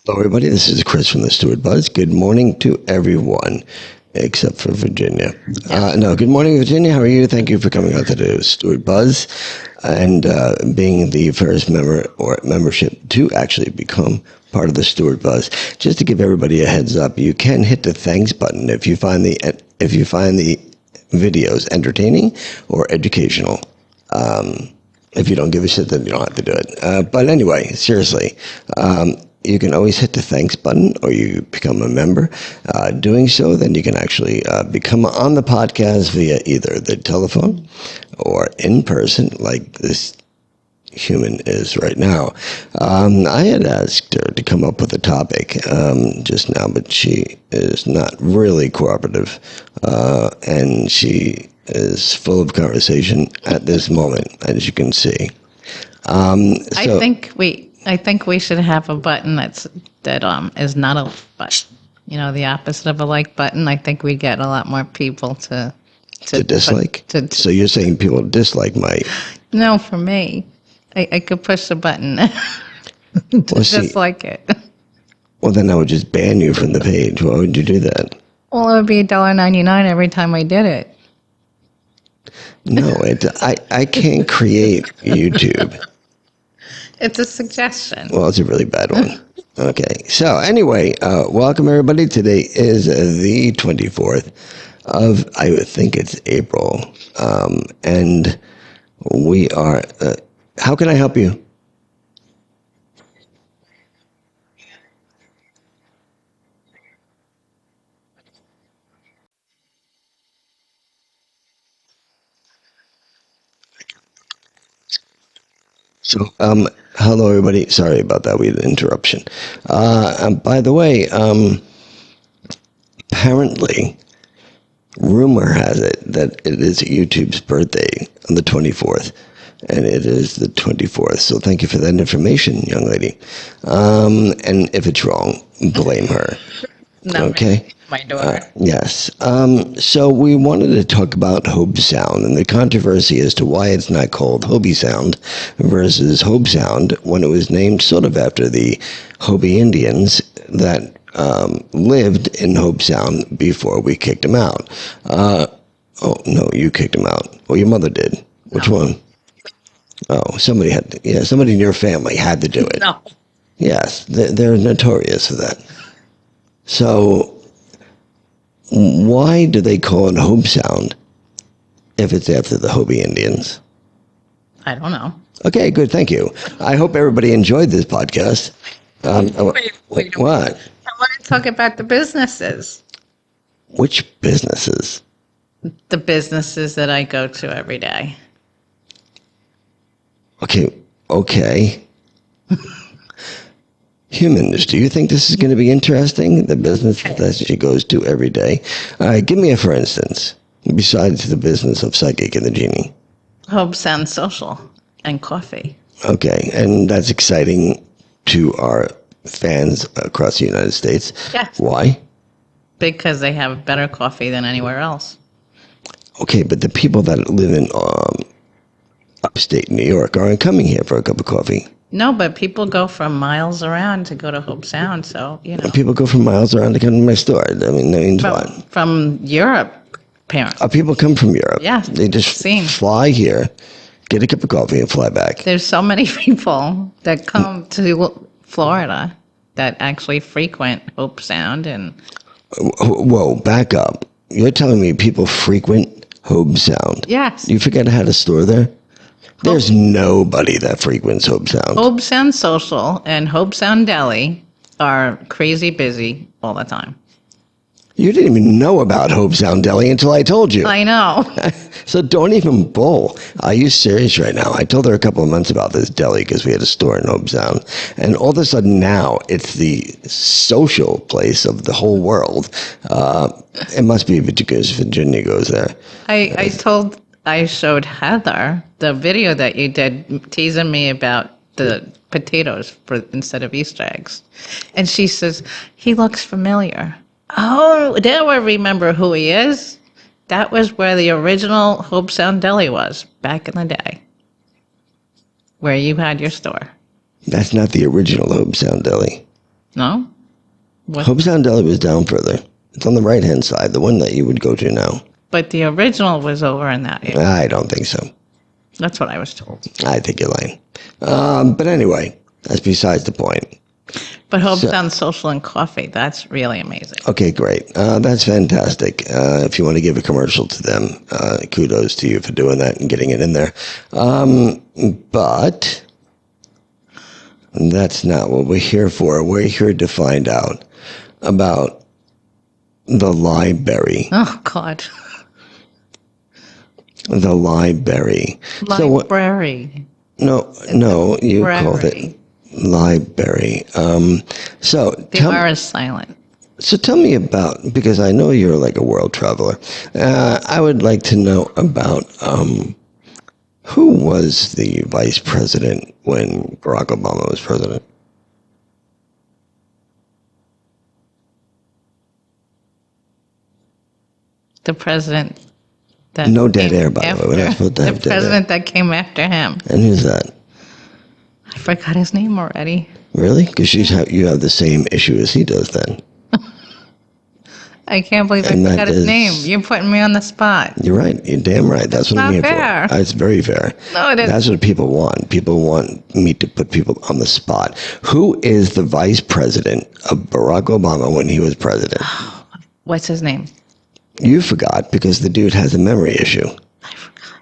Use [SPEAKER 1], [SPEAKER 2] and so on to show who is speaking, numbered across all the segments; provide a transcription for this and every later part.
[SPEAKER 1] Hello, everybody. This is Chris from the Stewart Buzz. Good morning to everyone, except for Virginia. Good morning, Virginia. How are you? Thank you for coming on to the Stewart Buzz and being the first member or membership to actually become part of the Stewart Buzz. Just to give everybody a heads up, you can hit the thanks button if you find the videos entertaining or educational. If you don't give a shit, then you don't have to do it. But anyway, seriously, you can always hit the thanks button or you become a member. Doing so, then you can actually become on the podcast via either the telephone or in person, like this human is right now. I had asked her to come up with a topic just now, but she is not really cooperative, and she is full of conversation at this moment, as you can see.
[SPEAKER 2] I think we should have a button that is not a button. You know, the opposite of a like button. I think we get a lot more people to
[SPEAKER 1] dislike. So you're saying people dislike my?
[SPEAKER 2] No, for me, I could push the button to dislike it.
[SPEAKER 1] Well, then I would just ban you from the page. Why would you do that?
[SPEAKER 2] Well, it would be $1.99 every time I did it.
[SPEAKER 1] No, I can't create YouTube.
[SPEAKER 2] It's a suggestion.
[SPEAKER 1] Well, it's a really bad one. Okay. So anyway, welcome everybody. Today is the 24th of, I would think it's April. And we are, how can I help you? So, hello everybody. Sorry about that. We had an interruption. By the way, apparently, rumor has it that it is YouTube's birthday on the 24th, and it is the 24th. So thank you for that information, young lady. And if it's wrong, blame her.
[SPEAKER 2] No,
[SPEAKER 1] okay.
[SPEAKER 2] My daughter.
[SPEAKER 1] Yes. So we wanted to talk about Hobe Sound and the controversy as to why it's not called Hobie Sound versus Hobe Sound when it was named sort of after the Hobie Indians that lived in Hobe Sound before we kicked them out. Oh, no, you kicked them out. Well, your mother did. Which one? Oh, somebody had to, yeah, somebody in your family had to do it.
[SPEAKER 2] No.
[SPEAKER 1] Yes, they're notorious for that. So why do they call it Hobe Sound if it's after the Hobie Indians?
[SPEAKER 2] I don't know.
[SPEAKER 1] Okay, good. Thank you. I hope everybody enjoyed this podcast.
[SPEAKER 2] Wait.
[SPEAKER 1] What?
[SPEAKER 2] I want to talk about the businesses.
[SPEAKER 1] Which businesses?
[SPEAKER 2] The businesses that I go to every day.
[SPEAKER 1] Okay. Humans, do you think this is going to be interesting? The business that she goes to every day. All right, give me a for instance, besides the business of Psychic and the Genie.
[SPEAKER 2] Hope Sound Social and coffee.
[SPEAKER 1] Okay, and that's exciting to our fans across the United States.
[SPEAKER 2] Yes.
[SPEAKER 1] Why?
[SPEAKER 2] Because they have better coffee than anywhere else.
[SPEAKER 1] Okay, but the people that live in upstate New York aren't coming here for a cup of coffee.
[SPEAKER 2] No, but people go from miles around to go to Hope Sound, so, you know.
[SPEAKER 1] People go from miles around to come to my store. I mean, that means what?
[SPEAKER 2] From Europe, apparently.
[SPEAKER 1] People come from Europe.
[SPEAKER 2] Yeah.
[SPEAKER 1] They just fly here, get a cup of coffee, and fly back.
[SPEAKER 2] There's so many people that come to Florida that actually frequent Hope Sound and...
[SPEAKER 1] Whoa, back up. You're telling me people frequent Hobe Sound?
[SPEAKER 2] Yes.
[SPEAKER 1] You forget I had a store there? There's nobody that frequents Hobe Sound.
[SPEAKER 2] Hope Sound Social and Hope Sound Deli are crazy busy all the time.
[SPEAKER 1] You didn't even know about Hobe Sound Deli until I told you.
[SPEAKER 2] I know.
[SPEAKER 1] So don't even bull. Are you serious right now? I told her a couple of months about this deli because we had a store in Hobe Sound. And all of a sudden now it's the social place of the whole world. It must be because Virginia goes there.
[SPEAKER 2] I showed Heather the video that you did teasing me about the potatoes instead of Easter eggs. And she says, he looks familiar. Oh, now I remember who he is. That was where the original Hope Sound Deli was back in the day, where you had your store.
[SPEAKER 1] That's not the original Hobe Sound Deli.
[SPEAKER 2] No? What?
[SPEAKER 1] Hobestown Deli was down further. It's on the right-hand side, the one that you would go to now.
[SPEAKER 2] But the original was over in that area.
[SPEAKER 1] I don't think so.
[SPEAKER 2] That's what I was told.
[SPEAKER 1] I think you're lying. But anyway, that's besides the point.
[SPEAKER 2] But Hobestown Social and Coffee, that's really amazing.
[SPEAKER 1] Okay, great. That's fantastic. If you want to give a commercial to them, kudos to you for doing that and getting it in there. But that's not what we're here for. We're here to find out about the library.
[SPEAKER 2] Oh, God.
[SPEAKER 1] The library.
[SPEAKER 2] Library.
[SPEAKER 1] No, you called it library.
[SPEAKER 2] The R is silent.
[SPEAKER 1] So tell me about, because I know you're like a world traveler, I would like to know about who was the vice president when Barack Obama was president?
[SPEAKER 2] The president that
[SPEAKER 1] No dead
[SPEAKER 2] came
[SPEAKER 1] air, by the way. We're not supposed to have
[SPEAKER 2] the
[SPEAKER 1] dead air.
[SPEAKER 2] president that came after him.
[SPEAKER 1] And who's that?
[SPEAKER 2] I forgot his name already.
[SPEAKER 1] Really? Because you have the same issue as he does then.
[SPEAKER 2] I can't believe I
[SPEAKER 1] And that
[SPEAKER 2] forgot his
[SPEAKER 1] is-
[SPEAKER 2] name. You're putting me on the spot.
[SPEAKER 1] You're right. You're damn right. That's what I'm here
[SPEAKER 2] not fair.
[SPEAKER 1] for. It's very fair.
[SPEAKER 2] No, it isn't.
[SPEAKER 1] That's what people want. People want me to put people on the spot. Who is the vice president of Barack Obama when he was president?
[SPEAKER 2] What's his name?
[SPEAKER 1] You forgot because the dude has a memory issue.
[SPEAKER 2] I forgot.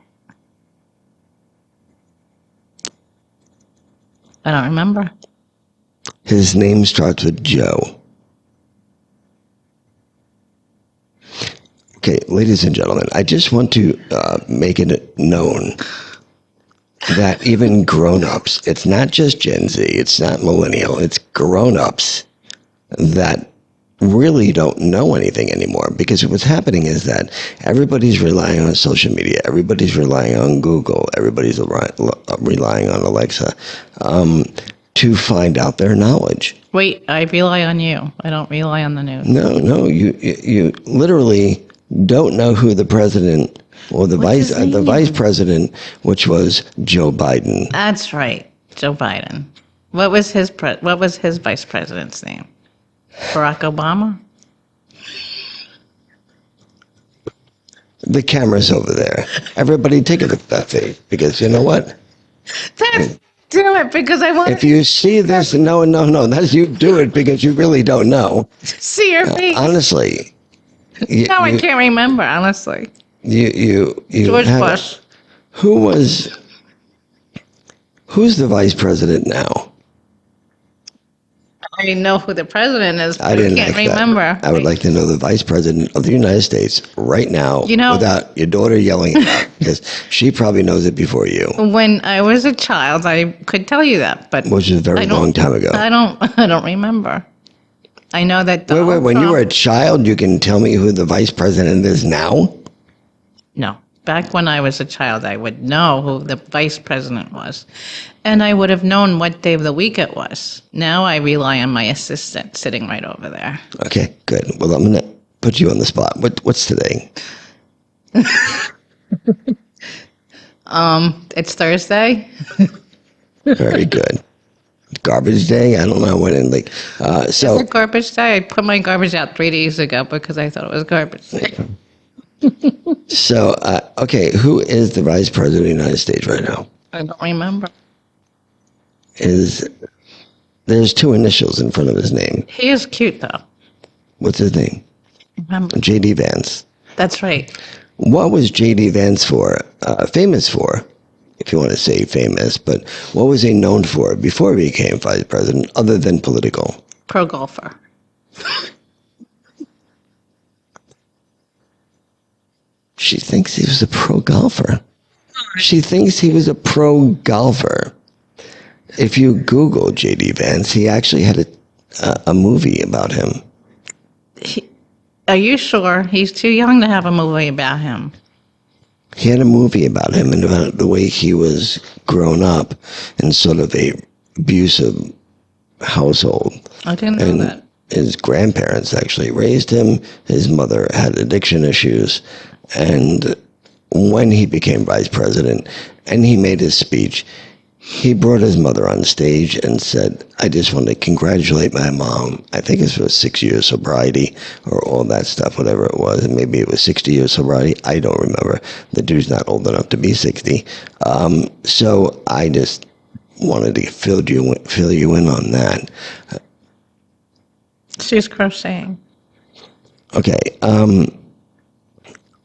[SPEAKER 2] I don't remember.
[SPEAKER 1] His name starts with Joe. Okay, ladies and gentlemen, I just want to make it known that even grown-ups, it's not just Gen Z, it's not millennial, it's grown-ups that really don't know anything anymore, because what's happening is that everybody's relying on social media, everybody's relying on Google, everybody's relying on Alexa to find out their knowledge.
[SPEAKER 2] Wait, I rely on you. I don't rely on the news.
[SPEAKER 1] No, you literally don't know who the president or the
[SPEAKER 2] What's his name?
[SPEAKER 1] vice president, which was Joe Biden.
[SPEAKER 2] That's right, Joe Biden. What was his vice president's name? Barack Obama?
[SPEAKER 1] The camera's over there. Everybody take a look at that face, because you know what?
[SPEAKER 2] Do it because I want
[SPEAKER 1] If you see this, no, that's you do it because you really don't know.
[SPEAKER 2] to see your face.
[SPEAKER 1] Honestly.
[SPEAKER 2] No, I can't remember, honestly.
[SPEAKER 1] You
[SPEAKER 2] George
[SPEAKER 1] have-
[SPEAKER 2] Bush.
[SPEAKER 1] Who's the vice president now?
[SPEAKER 2] I know who the president is, but
[SPEAKER 1] I
[SPEAKER 2] I
[SPEAKER 1] didn't
[SPEAKER 2] can't
[SPEAKER 1] like that.
[SPEAKER 2] remember.
[SPEAKER 1] I would like to know the vice president of the United States right now,
[SPEAKER 2] You know-
[SPEAKER 1] without your daughter yelling it out, because she probably knows it before you,
[SPEAKER 2] When I was a child, I could tell you that, but
[SPEAKER 1] which is a very
[SPEAKER 2] I don't-
[SPEAKER 1] long time ago.
[SPEAKER 2] I don't remember. I know that.
[SPEAKER 1] Wait, when you were a child, you can tell me who the vice president is now?
[SPEAKER 2] No. Back when I was a child, I would know who the vice president was. And I would have known what day of the week it was. Now I rely on my assistant sitting right over there.
[SPEAKER 1] Okay, good. Well, I'm going to put you on the spot. What's today?
[SPEAKER 2] It's Thursday.
[SPEAKER 1] Very good. Garbage day? I don't know when.
[SPEAKER 2] Is it garbage day? I put my garbage out 3 days ago because I thought it was garbage day.
[SPEAKER 1] Okay, who is the vice president of the United States right now?
[SPEAKER 2] I don't remember.
[SPEAKER 1] There's two initials in front of his name.
[SPEAKER 2] He is cute, though.
[SPEAKER 1] What's his name?
[SPEAKER 2] Remember?
[SPEAKER 1] J.D. Vance.
[SPEAKER 2] That's right.
[SPEAKER 1] What was J.D. Vance famous for, if you want to say famous, but what was he known for before he became vice president, other than political?
[SPEAKER 2] Pro golfer.
[SPEAKER 1] She thinks he was a pro golfer. She thinks he was a pro golfer. If you Google J.D. Vance, he actually had a movie about him.
[SPEAKER 2] Are you sure? He's too young to have a movie about him.
[SPEAKER 1] He had a movie about him and about the way he was grown up in sort of a abusive household.
[SPEAKER 2] I didn't know
[SPEAKER 1] And
[SPEAKER 2] that.
[SPEAKER 1] his grandparents actually raised him. His mother had addiction issues. And when he became vice president and he made his speech, he brought his mother on stage and said, I just want to congratulate my mom. I think it's for 6 years sobriety or all that stuff, whatever it was. And maybe it was 60 years sobriety. I don't remember. The dude's not old enough to be 60. So I just wanted to fill you in on that.
[SPEAKER 2] She's crocheting.
[SPEAKER 1] Okay.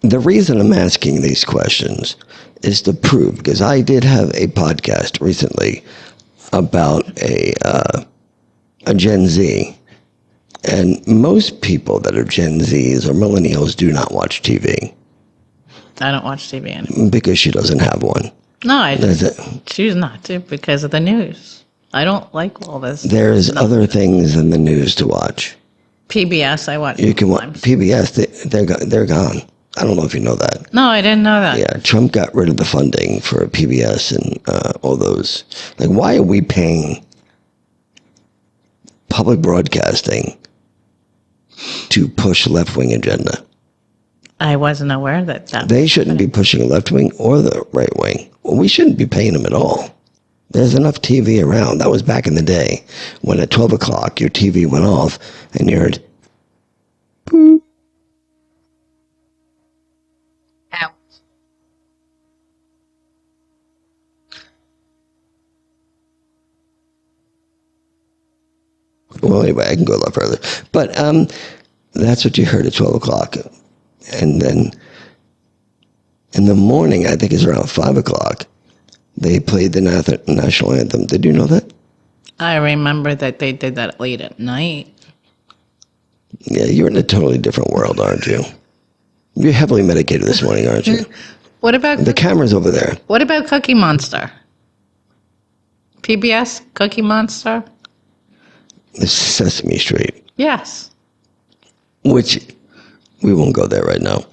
[SPEAKER 1] The reason I'm asking these questions is to prove, because I did have a podcast recently about a Gen Z, and most people that are Gen Zs or millennials do not watch TV
[SPEAKER 2] I don't watch TV anymore.
[SPEAKER 1] because she doesn't have one.
[SPEAKER 2] No, I
[SPEAKER 1] That's it.
[SPEAKER 2] choose not to because of the news. I don't like all this.
[SPEAKER 1] There's other things in the news to watch.
[SPEAKER 2] PBS, I watch.
[SPEAKER 1] You can watch
[SPEAKER 2] sometimes.
[SPEAKER 1] PBS. They're gone. I don't know if you know that.
[SPEAKER 2] No, I didn't know that.
[SPEAKER 1] Yeah, Trump got rid of the funding for PBS and all those. Like, why are we paying public broadcasting to push left-wing agenda?
[SPEAKER 2] I wasn't aware that
[SPEAKER 1] They shouldn't be pushing left-wing or the right-wing. Well, we shouldn't be paying them at all. There's enough TV around. That was back in the day when at 12 o'clock your TV went off and you heard, boop.
[SPEAKER 2] Out.
[SPEAKER 1] Well, anyway, I can go a lot further. But that's what you heard at 12 o'clock. And then in the morning, I think it's around 5 o'clock, they played the national anthem. Did you know that?
[SPEAKER 2] I remember that they did that late at night.
[SPEAKER 1] Yeah, you're in a totally different world, aren't you? You're heavily medicated this morning, aren't you?
[SPEAKER 2] What about
[SPEAKER 1] The camera's over there.
[SPEAKER 2] what about Cookie Monster? PBS Cookie Monster?
[SPEAKER 1] It's Sesame Street,
[SPEAKER 2] Yes.
[SPEAKER 1] which we won't go there right now.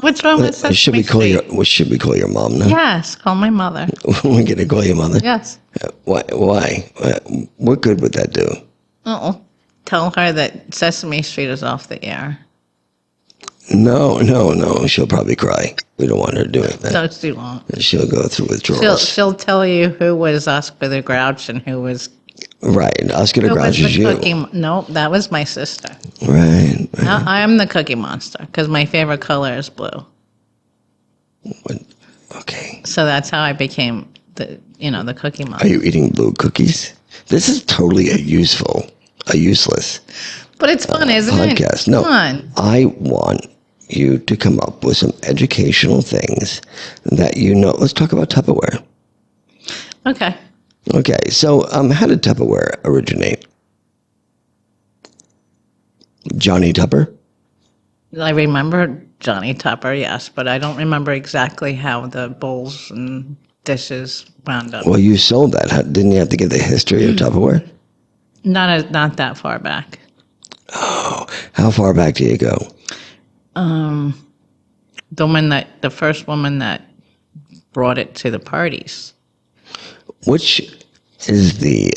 [SPEAKER 2] What's wrong with Sesame
[SPEAKER 1] Should we call
[SPEAKER 2] Street?
[SPEAKER 1] should we call your mom now?
[SPEAKER 2] Yes, call my mother.
[SPEAKER 1] We're gonna call your mother.
[SPEAKER 2] Yes.
[SPEAKER 1] Why? Why? What good would that do?
[SPEAKER 2] Oh, tell her that Sesame Street is off the air.
[SPEAKER 1] No. She'll probably cry. We don't want her doing that.
[SPEAKER 2] No, she won't.
[SPEAKER 1] She'll go through withdrawals.
[SPEAKER 2] She'll tell you who was Oscar the Grouch and who was
[SPEAKER 1] Right. Oscar the
[SPEAKER 2] who
[SPEAKER 1] Grouch
[SPEAKER 2] was
[SPEAKER 1] is
[SPEAKER 2] the
[SPEAKER 1] you.
[SPEAKER 2] Cookie. No, that was my sister.
[SPEAKER 1] Right.
[SPEAKER 2] I'm the Cookie Monster because my favorite color is blue.
[SPEAKER 1] Okay.
[SPEAKER 2] So that's how I became the Cookie
[SPEAKER 1] Are
[SPEAKER 2] Monster.
[SPEAKER 1] you eating blue cookies? This is totally a useless
[SPEAKER 2] But it's fun, isn't it?
[SPEAKER 1] podcast. No,
[SPEAKER 2] Fun.
[SPEAKER 1] I want you to come up with some educational things that you know. Let's talk about Tupperware.
[SPEAKER 2] Okay.
[SPEAKER 1] Okay, so how did Tupperware originate? Johnny Tupper?
[SPEAKER 2] I remember Johnny Tupper, yes, but I don't remember exactly how the bowls and dishes wound up.
[SPEAKER 1] Well, you sold that. Didn't you have to get the history of Tupperware?
[SPEAKER 2] Not that far back.
[SPEAKER 1] Oh, how far back do you go?
[SPEAKER 2] The first woman that brought it to the parties.
[SPEAKER 1] Which is the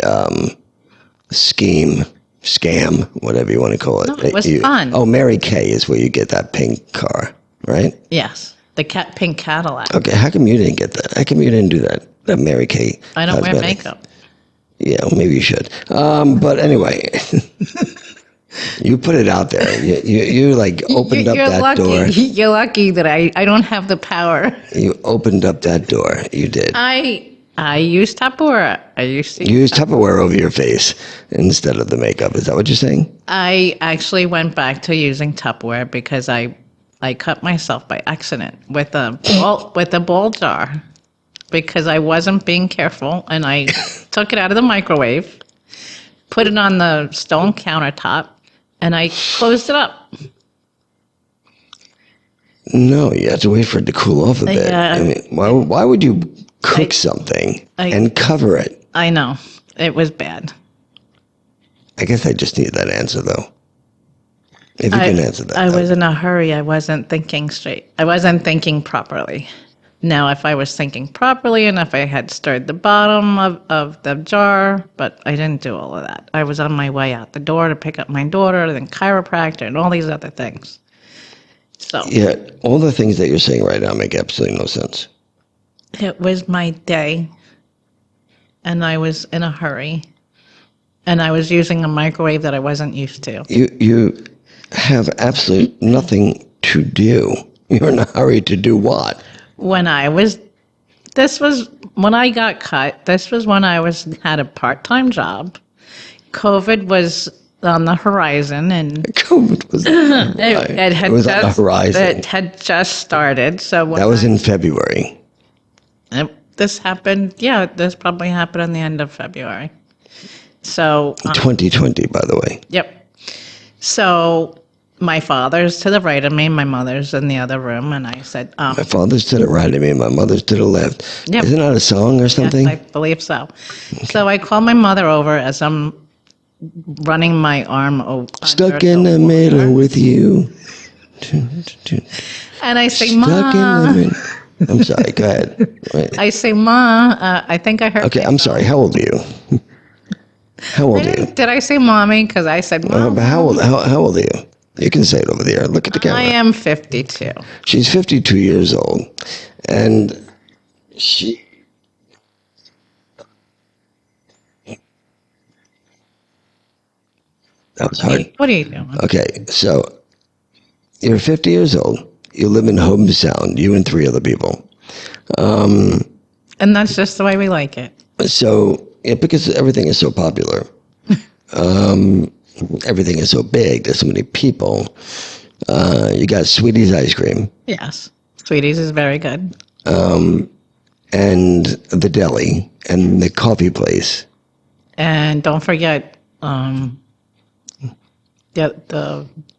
[SPEAKER 1] scam, whatever you want to call it.
[SPEAKER 2] No, it was fun.
[SPEAKER 1] Oh, Mary Kay is where you get that pink car, right?
[SPEAKER 2] Yes, the pink Cadillac.
[SPEAKER 1] Okay, how come you didn't get that? How come you didn't do that? That Mary Kay.
[SPEAKER 2] I don't wear
[SPEAKER 1] cosmetic?
[SPEAKER 2] makeup.
[SPEAKER 1] Yeah, well, maybe you should. But anyway, you put it out there. You like opened up
[SPEAKER 2] You're
[SPEAKER 1] that
[SPEAKER 2] lucky.
[SPEAKER 1] door.
[SPEAKER 2] You're lucky that I don't have the power.
[SPEAKER 1] You opened up that door. You did.
[SPEAKER 2] I use Tupperware. I used to
[SPEAKER 1] Use Tupperware over your face instead of the makeup. Is that what you're saying?
[SPEAKER 2] I actually went back to using Tupperware because I cut myself by accident with a bowl jar because I wasn't being careful and I took it out of the microwave, put it on the stone countertop, and I closed it up.
[SPEAKER 1] No, you have to wait for it to cool off a bit.
[SPEAKER 2] Yeah.
[SPEAKER 1] I mean, why would you cook something and cover it?
[SPEAKER 2] I know. It was bad.
[SPEAKER 1] I guess I just need that answer, though. If you can answer that.
[SPEAKER 2] I was in a hurry. I wasn't thinking straight. I wasn't thinking properly. Now, if I was thinking properly and if I had stirred the bottom of the jar, but I didn't do all of that. I was on my way out the door to pick up my daughter, then chiropractor, and all these other things. So
[SPEAKER 1] Yeah, all the things that you're saying right now make absolutely no sense.
[SPEAKER 2] it was my day and I was in a hurry, and I was using a microwave that I wasn't used to.
[SPEAKER 1] You have absolutely nothing to do. You're in a hurry to do what?
[SPEAKER 2] This was when I got cut. This was when had a part-time job. COVID was on the horizon, and
[SPEAKER 1] COVID was
[SPEAKER 2] it
[SPEAKER 1] was on the horizon.
[SPEAKER 2] It had just started. So
[SPEAKER 1] That was in February.
[SPEAKER 2] This happened. Yeah, this probably happened in the end of February. So
[SPEAKER 1] 2020, by the way.
[SPEAKER 2] Yep. So my father's to the right of me, my mother's in the other room, and I said,
[SPEAKER 1] My father's to the right of me, and my mother's to the left.
[SPEAKER 2] Yep.
[SPEAKER 1] Isn't that a song or something?
[SPEAKER 2] Yes, I believe so. Okay. So I call my mother over as I'm running my arm over.
[SPEAKER 1] Stuck in the middle with you.
[SPEAKER 2] And I say,
[SPEAKER 1] Stuck
[SPEAKER 2] Ma.
[SPEAKER 1] in the middle. I'm sorry, go ahead. Wait.
[SPEAKER 2] I say, Ma, I think I heard.
[SPEAKER 1] Okay, I'm sorry. How old are you? How old are you?
[SPEAKER 2] Did I say Mommy? Because I said Mom.
[SPEAKER 1] But how old are you? You can say it over there. Look at the camera.
[SPEAKER 2] I am 52.
[SPEAKER 1] She's 52 years old. And she... That was hard.
[SPEAKER 2] What are you doing?
[SPEAKER 1] Okay, so you're 50 years old. You live in Home Sound, you and 3 other people.
[SPEAKER 2] And that's just the way we like it.
[SPEAKER 1] So, yeah, because everything is so popular. Everything is so big. There's so many people. You got Sweetie's ice cream.
[SPEAKER 2] Yes. Sweetie's is very good.
[SPEAKER 1] And the deli and the coffee place.
[SPEAKER 2] And don't forget the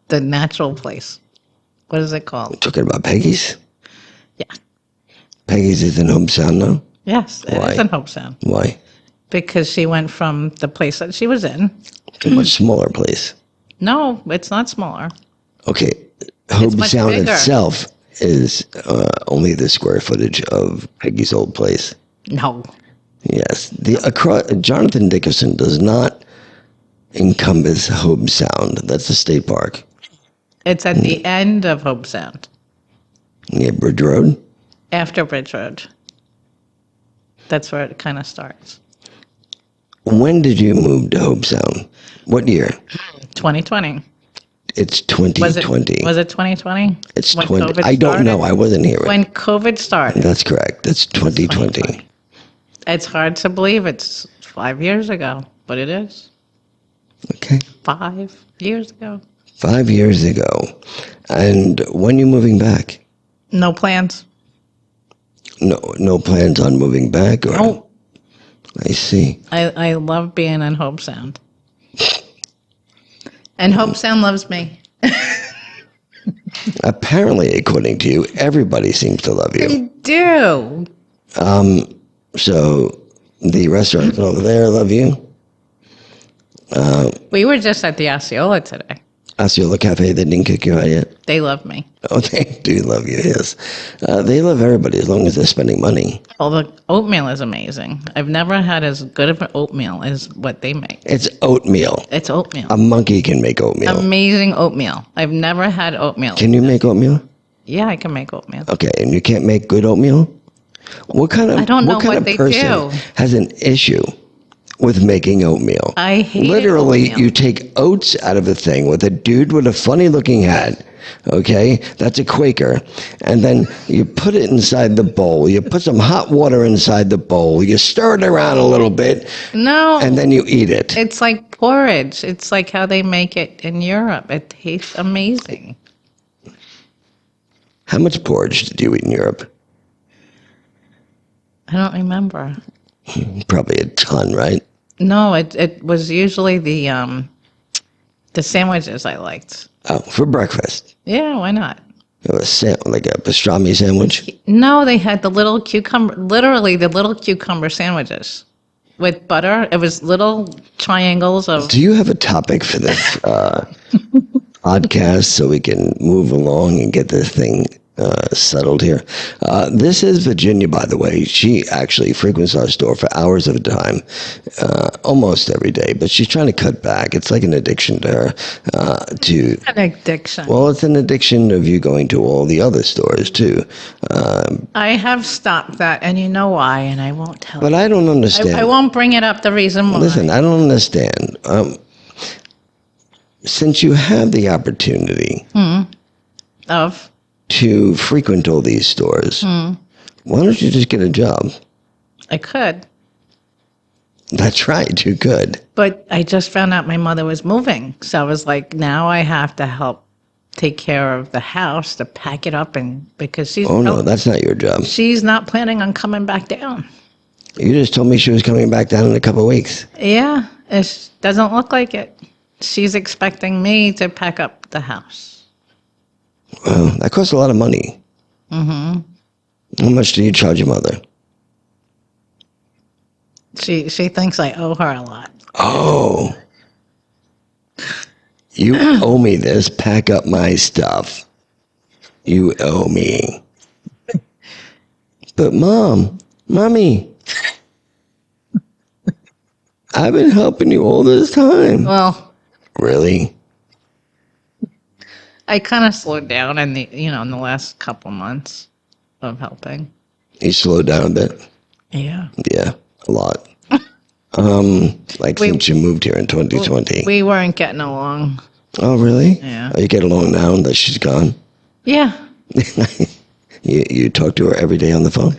[SPEAKER 2] natural place. What is it called?
[SPEAKER 1] Talking about Peggy's?
[SPEAKER 2] Yeah.
[SPEAKER 1] Peggy's is in Home Sound now?
[SPEAKER 2] Yes, it
[SPEAKER 1] Why?
[SPEAKER 2] is in Hope Sound.
[SPEAKER 1] Why?
[SPEAKER 2] Because she went from the place that she was in.
[SPEAKER 1] To a much smaller place.
[SPEAKER 2] No, it's not smaller.
[SPEAKER 1] Okay, Home
[SPEAKER 2] much
[SPEAKER 1] Sound
[SPEAKER 2] bigger.
[SPEAKER 1] itself is only the square footage of Peggy's old place.
[SPEAKER 2] No.
[SPEAKER 1] Yes, Jonathan Dickerson does not encompass Home Sound. That's a state park.
[SPEAKER 2] It's at the end of Hope Sound,
[SPEAKER 1] Near Bridge Road.
[SPEAKER 2] after Bridge Road. That's where it kind of starts.
[SPEAKER 1] When did you move to Hope Sound? What year?
[SPEAKER 2] 2020.
[SPEAKER 1] It's 2020.
[SPEAKER 2] Was it 2020?
[SPEAKER 1] It's
[SPEAKER 2] When
[SPEAKER 1] 20.
[SPEAKER 2] COVID
[SPEAKER 1] I don't know.
[SPEAKER 2] started?
[SPEAKER 1] I wasn't here.
[SPEAKER 2] When COVID started.
[SPEAKER 1] That's correct. That's 2020.
[SPEAKER 2] It's hard to believe it's 5 years ago, but it is.
[SPEAKER 1] Okay.
[SPEAKER 2] 5 years ago.
[SPEAKER 1] 5 years ago. And when are you moving back?
[SPEAKER 2] No plans.
[SPEAKER 1] No plans on moving back? Or?
[SPEAKER 2] No.
[SPEAKER 1] I see.
[SPEAKER 2] I love being in Hope Sound. And Hope Sound loves me.
[SPEAKER 1] Apparently, according to you, everybody seems to love you.
[SPEAKER 2] They do.
[SPEAKER 1] So the restaurant over there love you.
[SPEAKER 2] We were just at the Osceola today.
[SPEAKER 1] Osceola Cafe, they didn't kick you out yet?
[SPEAKER 2] They love me.
[SPEAKER 1] Oh, they do love you, yes. They love everybody as long as they're spending money.
[SPEAKER 2] Well, the oatmeal is amazing. I've never had as good of an oatmeal as what they make.
[SPEAKER 1] It's oatmeal.
[SPEAKER 2] It's oatmeal.
[SPEAKER 1] A monkey can make oatmeal.
[SPEAKER 2] Amazing oatmeal. I've never had oatmeal.
[SPEAKER 1] Can you make oatmeal?
[SPEAKER 2] Yeah, I can make oatmeal.
[SPEAKER 1] Okay, and you can't make good oatmeal? What kind of
[SPEAKER 2] I don't know
[SPEAKER 1] what kind
[SPEAKER 2] what
[SPEAKER 1] of
[SPEAKER 2] they
[SPEAKER 1] person
[SPEAKER 2] do.
[SPEAKER 1] has an issue with making oatmeal?
[SPEAKER 2] I hate
[SPEAKER 1] Literally,
[SPEAKER 2] oatmeal.
[SPEAKER 1] you take oats out of a thing with a dude with a funny-looking hat. Okay, that's a Quaker, and then you put it inside the bowl. You put some hot water inside the bowl. You stir it around a little bit,
[SPEAKER 2] No.
[SPEAKER 1] and then you eat it.
[SPEAKER 2] It's like porridge. It's like how they make it in Europe. It tastes amazing.
[SPEAKER 1] How much porridge did you eat in Europe?
[SPEAKER 2] I don't remember.
[SPEAKER 1] Probably a ton, right?
[SPEAKER 2] No, it was usually the sandwiches I liked.
[SPEAKER 1] Oh, for breakfast.
[SPEAKER 2] Yeah, why not?
[SPEAKER 1] It was like a pastrami sandwich.
[SPEAKER 2] No, they had the little cucumber, literally the little cucumber sandwiches with butter. It was little triangles of.
[SPEAKER 1] Do you have a topic for this podcast so we can move along and get this thing settled here. This is Virginia, by the way. She actually frequents our store for hours at a time, almost every day. But she's trying to cut back. It's like an addiction to her.
[SPEAKER 2] An addiction.
[SPEAKER 1] Well, it's an addiction of you going to all the other stores too.
[SPEAKER 2] I have stopped that, and you know why, and I won't tell
[SPEAKER 1] But
[SPEAKER 2] you.
[SPEAKER 1] I don't understand.
[SPEAKER 2] I won't bring it up, the reason why.
[SPEAKER 1] Listen, I don't understand. Since you have the opportunity
[SPEAKER 2] Of?
[SPEAKER 1] to frequent all these stores, why don't you just get a job?
[SPEAKER 2] I could.
[SPEAKER 1] That's right, you could.
[SPEAKER 2] But I just found out my mother was moving. So I was like, now I have to help take care of the house, to pack it up, and because
[SPEAKER 1] Oh, no, that's not your job.
[SPEAKER 2] she's not planning on coming back down.
[SPEAKER 1] You just told me she was coming back down in a couple of weeks.
[SPEAKER 2] Yeah, it doesn't look like it. She's expecting me to pack up the house.
[SPEAKER 1] Well, that costs a lot of money. Mm-hmm. How much do you charge your mother?
[SPEAKER 2] She thinks I owe her a lot.
[SPEAKER 1] Oh. You owe me this. Pack up my stuff. You owe me. But Mommy, I've been helping you all this time.
[SPEAKER 2] Well,
[SPEAKER 1] Really?
[SPEAKER 2] I kind of slowed down in the last couple months of helping.
[SPEAKER 1] You slowed down a bit?
[SPEAKER 2] Yeah.
[SPEAKER 1] Yeah, a lot. Since you moved here in 2020.
[SPEAKER 2] We weren't getting along.
[SPEAKER 1] Oh, really?
[SPEAKER 2] Yeah.
[SPEAKER 1] Oh, you get along now that she's gone?
[SPEAKER 2] Yeah.
[SPEAKER 1] You talk to her every day on the phone?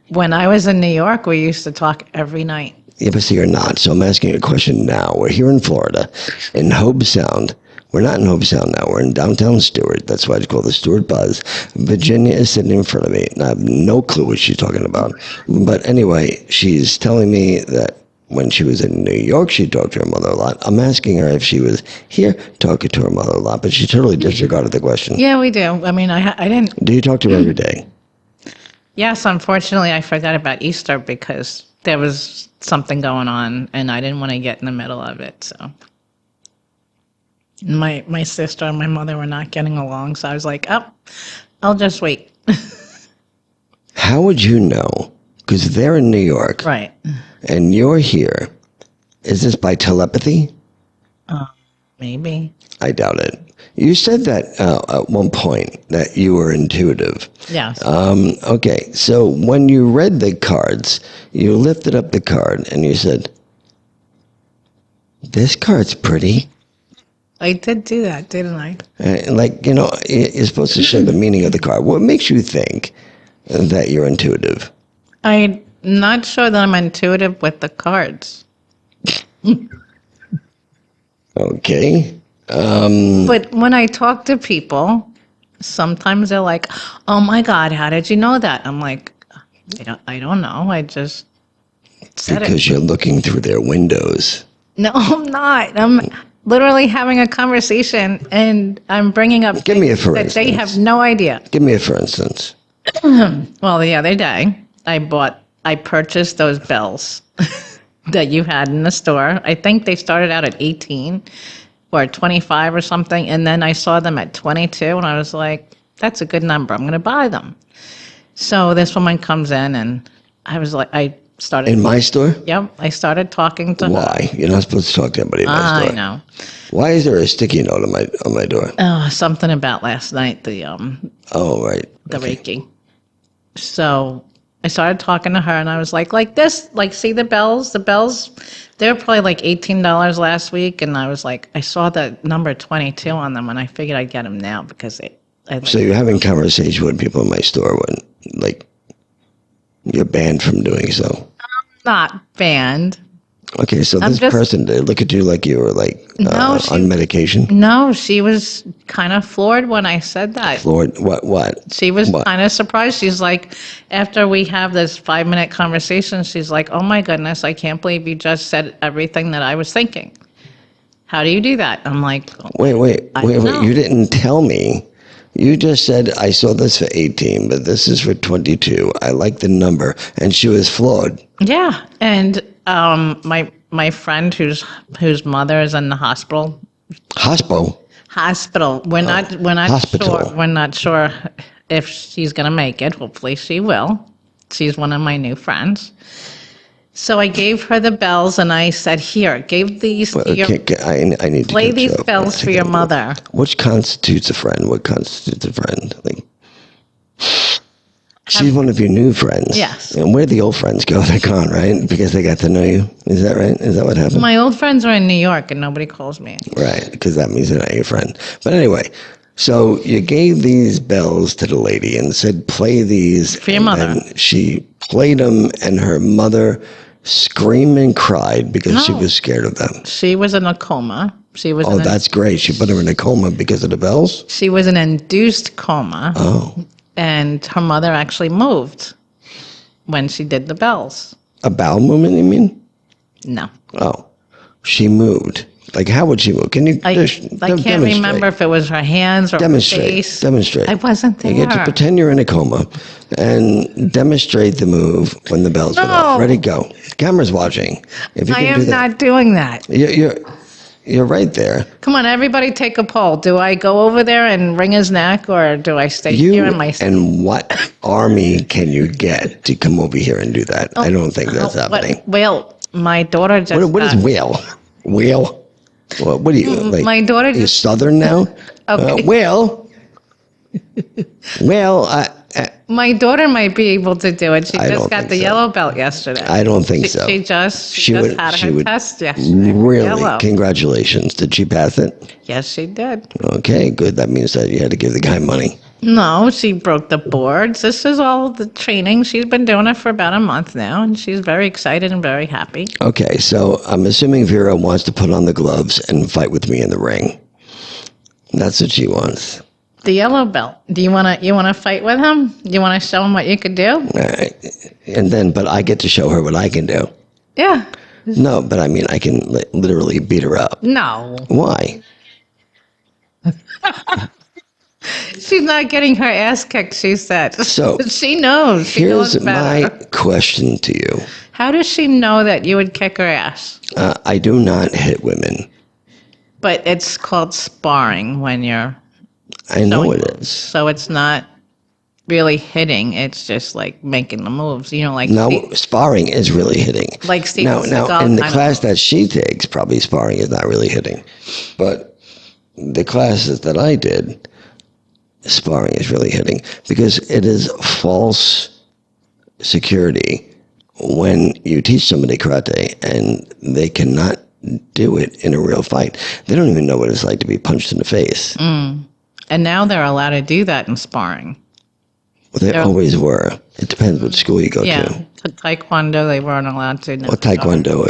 [SPEAKER 2] When I was in New York, we used to talk every night.
[SPEAKER 1] Yeah, but see, you're not. So I'm asking you a question now. We're here in Florida, in Hobe Sound. We're not in Hobe Sound now. We're in downtown Stewart. That's why it's called the Stewart Buzz. Virginia is sitting in front of me, and I have no clue what she's talking about. But anyway, she's telling me that when she was in New York, she talked to her mother a lot. I'm asking her if she was here talking to her mother a lot, but she totally disregarded the question.
[SPEAKER 2] Yeah, we do. I mean, I didn't.
[SPEAKER 1] Do you talk to her every day?
[SPEAKER 2] Yes, unfortunately, I forgot about Easter because there was something going on, and I didn't want to get in the middle of it. So my sister and my mother were not getting along, so I was like, oh, I'll just wait.
[SPEAKER 1] How would you know? Because they're in New York.
[SPEAKER 2] Right.
[SPEAKER 1] And you're here. Is this by telepathy?
[SPEAKER 2] Maybe.
[SPEAKER 1] I doubt it. You said that at one point that you were intuitive.
[SPEAKER 2] Yes.
[SPEAKER 1] Okay, so when you read the cards, you lifted up the card and you said, "This card's pretty."
[SPEAKER 2] I did do that, didn't I?
[SPEAKER 1] You're supposed to show the meaning of the card. What makes you think that you're intuitive?
[SPEAKER 2] I'm not sure that I'm intuitive with the cards.
[SPEAKER 1] Okay.
[SPEAKER 2] But when I talk to people, sometimes they're like, "Oh my God, how did you know that?" I'm like, I don't know. I just said
[SPEAKER 1] Because
[SPEAKER 2] it.
[SPEAKER 1] you're looking through their windows.
[SPEAKER 2] No, I'm not. I'm literally having a conversation, and I'm bringing up
[SPEAKER 1] Give me a for
[SPEAKER 2] that they
[SPEAKER 1] instance.
[SPEAKER 2] have no idea.
[SPEAKER 1] Give me a for instance.
[SPEAKER 2] Well, the other day, I purchased those bells that you had in the store. I think they started out at 18 or 25 or something, and then I saw them at 22, and I was like, that's a good number. I'm going to buy them. So this woman comes in, and I was like, I started.
[SPEAKER 1] In my store?
[SPEAKER 2] Yep, I started talking to her.
[SPEAKER 1] Why? You're not supposed to talk to anybody in my store.
[SPEAKER 2] I know.
[SPEAKER 1] Why is there a sticky note on my door?
[SPEAKER 2] Oh, something about last night, the
[SPEAKER 1] Oh, right.
[SPEAKER 2] Reiki. So I started talking to her, and I was like this, see the bells? The bells, they were probably like $18 last week, and I was like, I saw the number 22 on them, and I figured I'd get them now because
[SPEAKER 1] So you're having conversation with people in my store when, you're banned from doing so.
[SPEAKER 2] not banned.
[SPEAKER 1] Okay, so this person, they look at you like you were on medication?
[SPEAKER 2] No, she was kind of floored when I said that.
[SPEAKER 1] Lord, what?
[SPEAKER 2] She was
[SPEAKER 1] What?
[SPEAKER 2] kind of surprised. She's like, after we have this 5-minute conversation, she's like, oh my goodness, I can't believe you just said everything that I was thinking. How do you do that? I'm like,
[SPEAKER 1] Wait.
[SPEAKER 2] I don't know.
[SPEAKER 1] You didn't tell me. You just said, I saw this for 18, but this is for 22. I like the number. And she was flawed.
[SPEAKER 2] yeah. And my friend whose mother is in the hospital.
[SPEAKER 1] Hospital.
[SPEAKER 2] We're not
[SPEAKER 1] Hospital.
[SPEAKER 2] sure. We're not sure if she's going to make it. Hopefully she will. She's one of my new friends. So I gave her the bells and I said, here, give these to your,
[SPEAKER 1] I need to
[SPEAKER 2] play
[SPEAKER 1] catch
[SPEAKER 2] these
[SPEAKER 1] up
[SPEAKER 2] bells
[SPEAKER 1] once
[SPEAKER 2] for your
[SPEAKER 1] again.
[SPEAKER 2] mother.
[SPEAKER 1] What constitutes a friend? What constitutes a friend? Like, she's one of your new friends.
[SPEAKER 2] Yes.
[SPEAKER 1] And where the old friends go, they're gone, right? Because they got to know you. Is that right? Is that what happened?
[SPEAKER 2] My old friends are in New York and nobody calls me.
[SPEAKER 1] Right, because that means they're not your friend. But anyway, so you gave these bells to the lady and said, play these.
[SPEAKER 2] For your mother.
[SPEAKER 1] And she played them, and her mother screamed and cried because she
[SPEAKER 2] No.
[SPEAKER 1] was scared of them.
[SPEAKER 2] She was in a coma. She was
[SPEAKER 1] Oh, that's great. She put her in a coma because of the bells?
[SPEAKER 2] She was in an induced coma.
[SPEAKER 1] Oh.
[SPEAKER 2] And her mother actually moved when she did the bells.
[SPEAKER 1] A bowel movement, you mean?
[SPEAKER 2] No.
[SPEAKER 1] Oh. She moved. Like, how would she move? Can you
[SPEAKER 2] I can't remember if it was her hands or her face.
[SPEAKER 1] Demonstrate.
[SPEAKER 2] I wasn't there.
[SPEAKER 1] You get to pretend you're in a coma and demonstrate the move when the bells went off.
[SPEAKER 2] No.
[SPEAKER 1] Ready, go. The camera's watching. If you
[SPEAKER 2] I
[SPEAKER 1] can do
[SPEAKER 2] am
[SPEAKER 1] that.
[SPEAKER 2] not doing that.
[SPEAKER 1] You're right there.
[SPEAKER 2] Come on, everybody take a poll. Do I go over there and wring his neck or do I stay
[SPEAKER 1] You
[SPEAKER 2] here in my seat?
[SPEAKER 1] and what army can you get to come over here and do that? I don't think that's happening.
[SPEAKER 2] Well, my daughter just
[SPEAKER 1] What is whale? Whale? What are you, like?
[SPEAKER 2] My daughter
[SPEAKER 1] Are you
[SPEAKER 2] just
[SPEAKER 1] Southern now?
[SPEAKER 2] Okay.
[SPEAKER 1] Well,
[SPEAKER 2] my daughter might be able to do it. She
[SPEAKER 1] I
[SPEAKER 2] just
[SPEAKER 1] don't
[SPEAKER 2] got
[SPEAKER 1] think
[SPEAKER 2] the
[SPEAKER 1] so.
[SPEAKER 2] yellow belt yesterday.
[SPEAKER 1] I don't think so.
[SPEAKER 2] She just had her test yesterday.
[SPEAKER 1] Really?
[SPEAKER 2] Yellow.
[SPEAKER 1] Congratulations. Did she pass it?
[SPEAKER 2] Yes, she did.
[SPEAKER 1] Okay, good. That means that you had to give the guy money.
[SPEAKER 2] No, she broke the boards. This is all the training. She's been doing it for about a month now, and she's very excited and very happy.
[SPEAKER 1] Okay, so I'm assuming Vera wants to put on the gloves and fight with me in the ring. That's what she wants.
[SPEAKER 2] The yellow belt. Do you want to fight with him? You want to show him what you could do?
[SPEAKER 1] All right. And then, but I get to show her what I can do.
[SPEAKER 2] Yeah.
[SPEAKER 1] No, but I mean, I can literally beat her up.
[SPEAKER 2] No.
[SPEAKER 1] Why?
[SPEAKER 2] She's not getting her ass kicked, she said.
[SPEAKER 1] So,
[SPEAKER 2] she knows. She knows
[SPEAKER 1] Here's
[SPEAKER 2] better.
[SPEAKER 1] my question to you.
[SPEAKER 2] How does she know that you would kick her ass?
[SPEAKER 1] I do not hit women.
[SPEAKER 2] But it's called sparring when you're...
[SPEAKER 1] I know
[SPEAKER 2] showing
[SPEAKER 1] it
[SPEAKER 2] moves.
[SPEAKER 1] is.
[SPEAKER 2] So it's not really hitting. It's just like making the moves. You know, like...
[SPEAKER 1] No, sparring is really hitting.
[SPEAKER 2] Like Steven
[SPEAKER 1] Now,
[SPEAKER 2] Seagal
[SPEAKER 1] in the
[SPEAKER 2] kind of
[SPEAKER 1] class
[SPEAKER 2] move.
[SPEAKER 1] that she takes, probably sparring is not really hitting. But the classes that I did, sparring is really hitting because it is false security when you teach somebody karate and they cannot do it in a real fight. They don't even know what it's like to be punched in the face.
[SPEAKER 2] And now they're allowed to do that in sparring.
[SPEAKER 1] Well, they always were. It depends what school you go
[SPEAKER 2] Yeah.
[SPEAKER 1] to.
[SPEAKER 2] Taekwondo, they weren't allowed to.
[SPEAKER 1] Well, Taekwondo,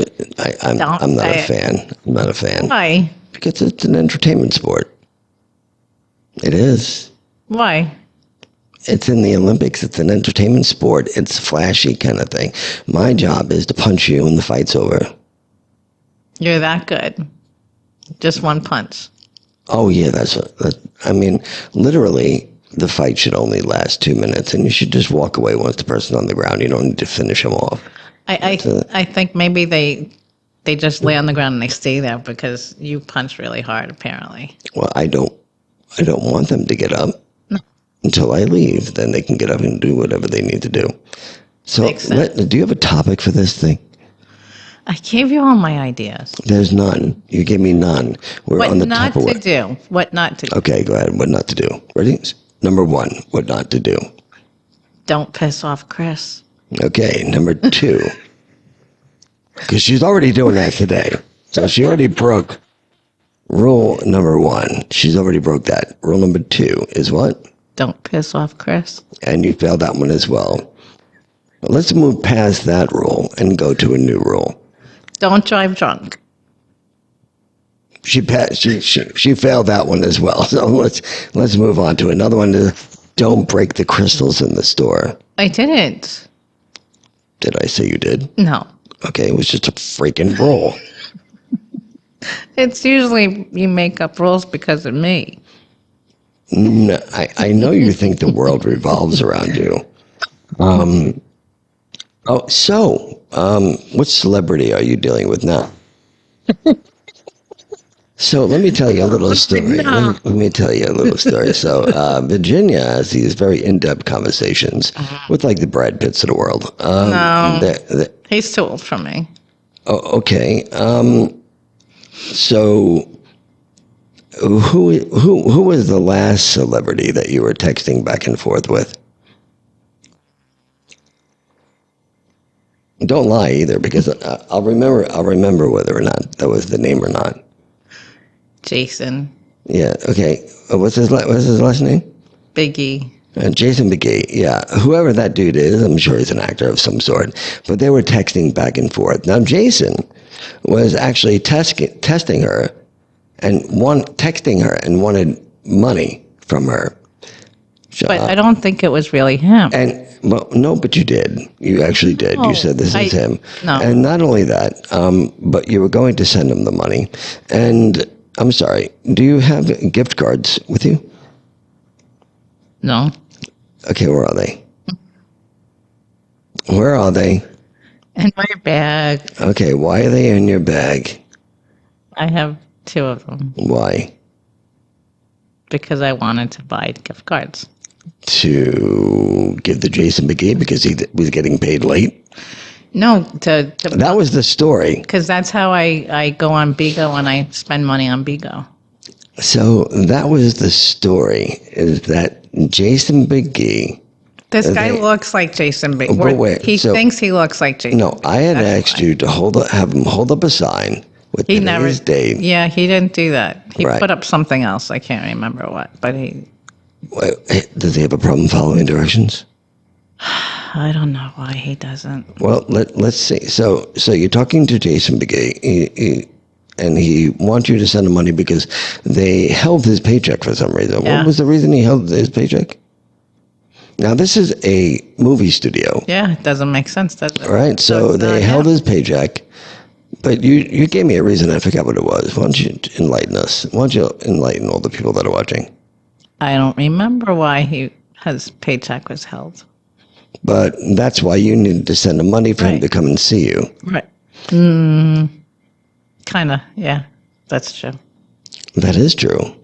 [SPEAKER 1] I'm not
[SPEAKER 2] say
[SPEAKER 1] a
[SPEAKER 2] it.
[SPEAKER 1] fan. I'm not a fan.
[SPEAKER 2] Why?
[SPEAKER 1] Because it's an entertainment sport. It is.
[SPEAKER 2] Why?
[SPEAKER 1] It's in the Olympics. It's an entertainment sport. It's flashy kind of thing. My job is to punch you when the fight's over.
[SPEAKER 2] You're that good. Just one punch.
[SPEAKER 1] Oh, yeah, I mean, literally, the fight should only last 2 minutes, and you should just walk away once the person's on the ground. You don't need to finish him off.
[SPEAKER 2] I think maybe they just lay on the ground and they stay there because you punch really hard, apparently.
[SPEAKER 1] Well, I don't want them to get up until I leave. Then they can get up and do whatever they need to do. So,
[SPEAKER 2] Makes sense.
[SPEAKER 1] do you have a topic for this thing?
[SPEAKER 2] I gave you all my ideas.
[SPEAKER 1] There's none. You gave me none. We're
[SPEAKER 2] What
[SPEAKER 1] on the
[SPEAKER 2] not
[SPEAKER 1] Tupperware.
[SPEAKER 2] to do. What not to do.
[SPEAKER 1] Okay, go ahead. What not to do. Ready? Number 1, what not to do.
[SPEAKER 2] Don't piss off Chris.
[SPEAKER 1] Okay, number 2. Because she's already doing that today. So she already broke rule number 1. She's already broke that. Rule number 2 is what?
[SPEAKER 2] Don't piss off Chris.
[SPEAKER 1] And you failed that one as well. Let's move past that rule and go to a new rule.
[SPEAKER 2] Don't drive drunk.
[SPEAKER 1] She failed that one as well. So let's move on to another one. Don't break the crystals in the store.
[SPEAKER 2] I didn't.
[SPEAKER 1] Did I say you did?
[SPEAKER 2] No.
[SPEAKER 1] Okay, it was just a freaking rule.
[SPEAKER 2] It's usually you make up rules because of me.
[SPEAKER 1] No, I know you think the world revolves around you. What celebrity are you dealing with now? So let me tell you a little story.
[SPEAKER 2] No.
[SPEAKER 1] Let me tell you a little story. So Virginia has these very in-depth conversations with like the Brad Pitts of the world.
[SPEAKER 2] No.
[SPEAKER 1] The
[SPEAKER 2] He's too old for me.
[SPEAKER 1] oh, okay. So who was the last celebrity that you were texting back and forth with? Don't lie either, because I'll remember. I'll remember whether or not that was the name or not.
[SPEAKER 2] Jason.
[SPEAKER 1] Yeah. Okay. What's his last name?
[SPEAKER 2] Biggie.
[SPEAKER 1] Jason McGee, yeah. Whoever that dude is, I'm sure he's an actor of some sort. But they were texting back and forth. Now, Jason was actually testing her and texting her and wanted money from her.
[SPEAKER 2] But I don't think it was really him.
[SPEAKER 1] And, well, no, but you did. You actually did. You said this is him.
[SPEAKER 2] No.
[SPEAKER 1] And not only that, but you were going to send him the money. And I'm sorry, do you have gift cards with you?
[SPEAKER 2] No.
[SPEAKER 1] Okay, where are they? Where are they?
[SPEAKER 2] In my bag.
[SPEAKER 1] Okay, why are they in your bag?
[SPEAKER 2] I have 2 of them
[SPEAKER 1] Why?
[SPEAKER 2] because I wanted to buy gift cards.
[SPEAKER 1] To give to Jason McGee because he was getting paid late?
[SPEAKER 2] No,
[SPEAKER 1] That was the story.
[SPEAKER 2] because that's how I go on Bigo and I spend money on Bigo.
[SPEAKER 1] So that was the story, is that Jason McGee...
[SPEAKER 2] This guy looks like Jason Biggie.
[SPEAKER 1] But wait,
[SPEAKER 2] He
[SPEAKER 1] so-
[SPEAKER 2] thinks he looks like Jason.
[SPEAKER 1] No, I had
[SPEAKER 2] That's
[SPEAKER 1] asked
[SPEAKER 2] why.
[SPEAKER 1] you to have him hold up a sign with
[SPEAKER 2] He
[SPEAKER 1] today's
[SPEAKER 2] never
[SPEAKER 1] date.
[SPEAKER 2] Yeah, he didn't do that. He
[SPEAKER 1] Right.
[SPEAKER 2] put up something else. I can't remember what, but
[SPEAKER 1] Wait, does he have a problem following directions?
[SPEAKER 2] I don't know why he doesn't.
[SPEAKER 1] Well, let's see. So you're talking to Jason McGee, and he wants you to send him money because they held his paycheck for some reason.
[SPEAKER 2] Yeah.
[SPEAKER 1] What was the reason he held his paycheck? Now, this is a movie studio,
[SPEAKER 2] Yeah, it doesn't make sense, does it?
[SPEAKER 1] right? So
[SPEAKER 2] it's
[SPEAKER 1] they
[SPEAKER 2] not
[SPEAKER 1] held
[SPEAKER 2] him.
[SPEAKER 1] his paycheck, but you gave me a reason. I forgot what it was. Why don't you enlighten us? Why don't you enlighten all the people that are watching?
[SPEAKER 2] I don't remember why his paycheck was held.
[SPEAKER 1] But that's why you needed to send him money for him
[SPEAKER 2] Right.
[SPEAKER 1] to come and see you.
[SPEAKER 2] Right. Kind of, yeah. That's true.
[SPEAKER 1] That is true.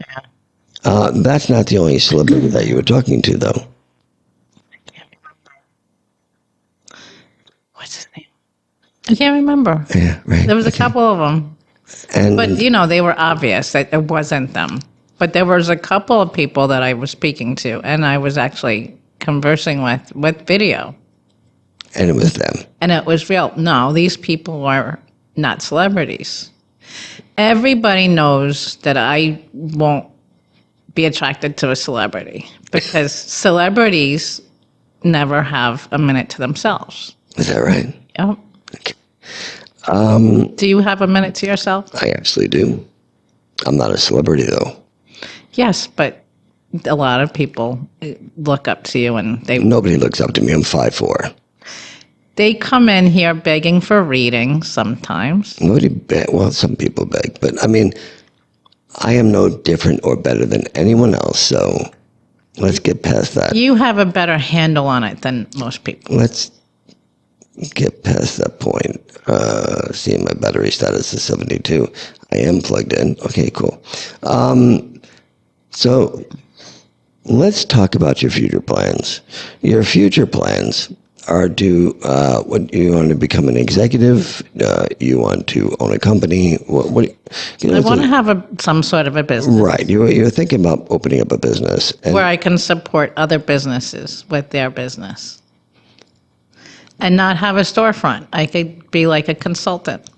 [SPEAKER 2] Yeah.
[SPEAKER 1] That's not the only celebrity that you were talking to, though.
[SPEAKER 2] What's his name? I can't remember.
[SPEAKER 1] Yeah, right.
[SPEAKER 2] There was a couple of them.
[SPEAKER 1] And
[SPEAKER 2] But, they were obvious that it wasn't them. But there was a couple of people that I was speaking to, and I was actually conversing with video.
[SPEAKER 1] it was them.
[SPEAKER 2] And it was real. No, these people are not celebrities. Everybody knows that I won't be attracted to a celebrity because celebrities never have a minute to themselves.
[SPEAKER 1] Is that right?
[SPEAKER 2] Yep. Do you have a minute to yourself?
[SPEAKER 1] I actually do. I'm not a celebrity, though.
[SPEAKER 2] Yes, but a lot of people look up to you and
[SPEAKER 1] Nobody looks up to me. I'm 5'4".
[SPEAKER 2] they come in here begging for readings sometimes.
[SPEAKER 1] Well, some people beg, but I mean, I am no different or better than anyone else. So let's get past that.
[SPEAKER 2] You have a better handle on it than most people.
[SPEAKER 1] Let's get past that point. See, my battery status is 72. I am plugged in. Okay, cool. So let's talk about your future plans. Your future plans are what you want to become an executive? You want to own a company?
[SPEAKER 2] I want to have some sort of a business
[SPEAKER 1] Right. You're thinking about opening up a business. And
[SPEAKER 2] where I can support other businesses with their business and not have a storefront. I could be like a consultant.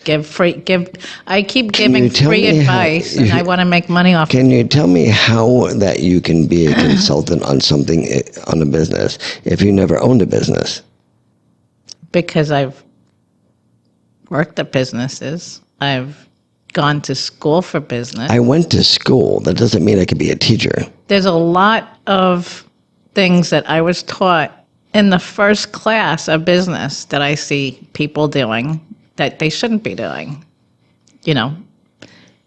[SPEAKER 2] I keep giving
[SPEAKER 1] tell
[SPEAKER 2] free
[SPEAKER 1] me how
[SPEAKER 2] advice and I want to make money off it.
[SPEAKER 1] Can you tell me how that you can be a consultant on something, on a business, if you never owned a business?
[SPEAKER 2] Because I've worked at businesses. I've gone to school for business.
[SPEAKER 1] I went to school. That doesn't mean I could be a teacher.
[SPEAKER 2] There's a lot of things that I was taught in the first class of business that I see people doing that they shouldn't be doing.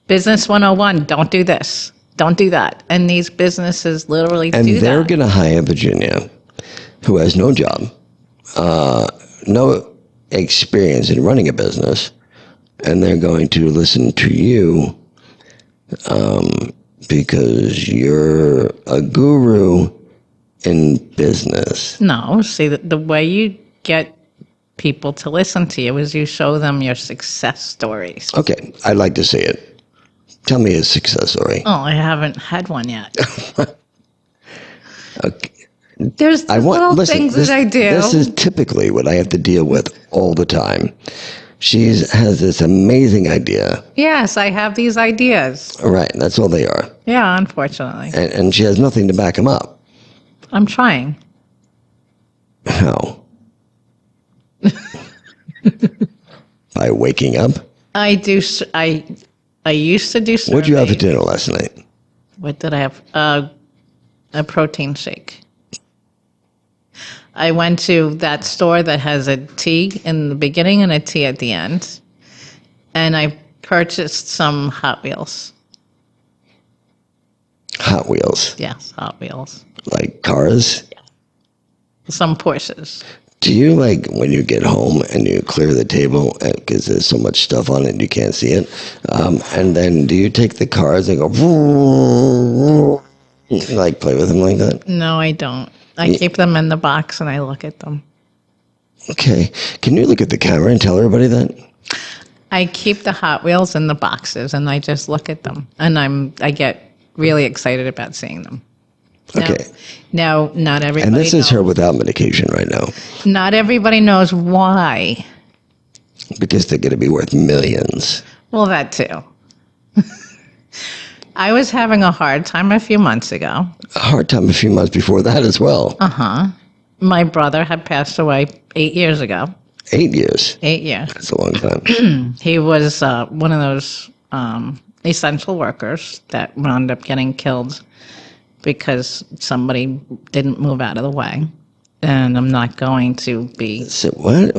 [SPEAKER 2] Business 101, don't do this, don't do that. And these businesses literally
[SPEAKER 1] And
[SPEAKER 2] do
[SPEAKER 1] they're
[SPEAKER 2] that.
[SPEAKER 1] going to hire Virginia, who has no job, no experience in running a business, and they're going to listen to you because you're a guru in business.
[SPEAKER 2] No, see, the way you get people to listen to you is you show them your success stories.
[SPEAKER 1] Okay, I'd like to see it. Tell me a success story.
[SPEAKER 2] Oh, I haven't had one yet.
[SPEAKER 1] Okay.
[SPEAKER 2] There's the little things that I do.
[SPEAKER 1] This is typically what I have to deal with all the time. She has this amazing idea.
[SPEAKER 2] Yes, I have these ideas.
[SPEAKER 1] Right, that's all they are.
[SPEAKER 2] Yeah, unfortunately.
[SPEAKER 1] And she has nothing to back them up.
[SPEAKER 2] I'm trying.
[SPEAKER 1] How? By waking up?
[SPEAKER 2] I used to do surveys.
[SPEAKER 1] What'd you have for dinner last night?
[SPEAKER 2] What did I have? A protein shake. I went to that store that has a tea in the beginning and a tea at the end. And I purchased some Hot Wheels.
[SPEAKER 1] Hot Wheels.
[SPEAKER 2] Yes, Hot Wheels.
[SPEAKER 1] Like cars?
[SPEAKER 2] Some Porsches.
[SPEAKER 1] Do you, like, when you get home and you clear the table because there's so much stuff on it and you can't see it, and then do you take the cars and go, like, play with them like that?
[SPEAKER 2] No, I don't. I keep them in the box and I look at them.
[SPEAKER 1] Okay. Can you look at the camera and tell everybody that?
[SPEAKER 2] I keep the Hot Wheels in the boxes and I just look at them. And I get really excited about seeing them.
[SPEAKER 1] Okay.
[SPEAKER 2] Now, not everybody
[SPEAKER 1] And this is
[SPEAKER 2] knows.
[SPEAKER 1] her without medication right now
[SPEAKER 2] Not everybody knows why.
[SPEAKER 1] because they're going to be worth millions.
[SPEAKER 2] Well, that too. I was having a hard time a few months ago.
[SPEAKER 1] A hard time a few months before that as well.
[SPEAKER 2] My brother had passed away 8 years ago.
[SPEAKER 1] 8 years.
[SPEAKER 2] 8 years.
[SPEAKER 1] That's a long time.
[SPEAKER 2] He was one of those essential workers that wound up getting killed because somebody didn't move out of the way. And I'm not going to be.
[SPEAKER 1] So what?